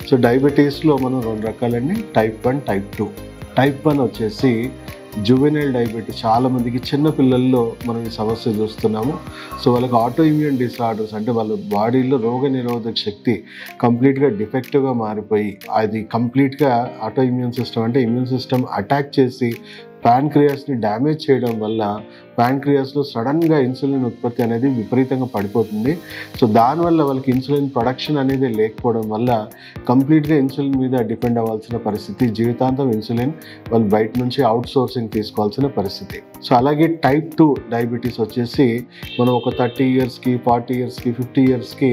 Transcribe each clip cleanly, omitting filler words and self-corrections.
So డయాబెటీస్లో మనం 2 రకాలండి, type 1, type 2. Type 1 వచ్చేసి juvenile diabetes. చాలామందికి చిన్న పిల్లల్లో మనం ఈ సమస్య చూస్తున్నాము. సో వాళ్ళకి ఆటో ఇమ్యూన్ డిసార్డర్స్, అంటే వాళ్ళ బాడీలో రోగ నిరోధక శక్తి కంప్లీట్గా డిఫెక్టివ్గా మారిపోయి, అది కంప్లీట్గా ఆటో ఇమ్యూన్ సిస్టమ్ అంటే ఇమ్యూన్ సిస్టమ్ అటాక్ చేసి ప్యాన్క్రియాస్ని డ్యామేజ్ చేయడం వల్ల ప్యాన్క్రియాస్లో సడన్గా ఇన్సులిన్ ఉత్పత్తి అనేది విపరీతంగా పడిపోతుంది. సో దానివల్ల వాళ్ళకి ఇన్సులిన్ ప్రొడక్షన్ అనేది లేకపోవడం వల్ల కంప్లీట్గా ఇన్సులిన్ మీద డిపెండ్ అవ్వాల్సిన పరిస్థితి, జీవితాంతం ఇన్సులిన్ వాళ్ళు బయట నుంచి అవుట్ సోర్సింగ్ తీసుకోవాల్సిన పరిస్థితి. సో అలాగే టైప్ 2 డయాబెటీస్ వచ్చేసి మనం ఒక 30 ఇయర్స్కి, 40 ఇయర్స్కి, 50 ఇయర్స్కి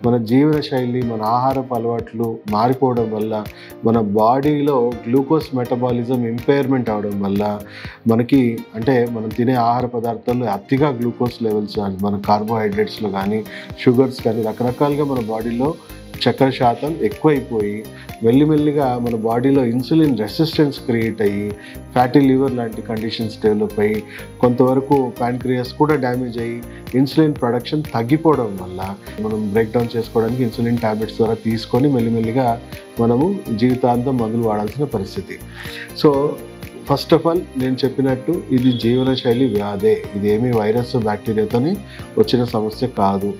మన జీవన శైలి, మన ఆహారపు అలవాట్లు మారిపోవడం వల్ల, మన బాడీలో గ్లూకోజ్ మెటబాలిజం ఇంపైర్మెంట్ అవడం వల్ల మనకి, అంటే మనం తినే ఆహార పదార్థాల్లో అతిగా గ్లూకోజ్ లెవెల్స్, మన కార్బోహైడ్రేట్స్లో కానీ, షుగర్స్ కానీ, రకరకాలుగా మన బాడీలో చక్కెర శాతం ఎక్కువైపోయి మెల్లిమెల్లిగా మన బాడీలో ఇన్సులిన్ రెసిస్టెన్స్ క్రియేట్ అయ్యి ఫ్యాటీ లివర్ లాంటి కండిషన్స్ డెవలప్ అయ్యి కొంతవరకు ప్యాన్క్రియాస్ కూడా డ్యామేజ్ అయ్యి ఇన్సులిన్ ప్రొడక్షన్ తగ్గిపోవడం వల్ల మనం బ్రేక్ డౌన్ చేసుకోవడానికి ఇన్సులిన్ ట్యాబ్లెట్స్ ద్వారా తీసుకొని మెల్లిమెల్లిగా మనము జీవితాంతం మందులు వాడాల్సిన పరిస్థితి. సో ఫస్ట్ ఆఫ్ ఆల్ నేను చెప్పినట్టు ఇది జీవనశైలి వ్యాధే, ఇది ఏమీ వైరస్ బ్యాక్టీరియాతోని వచ్చిన సమస్య కాదు.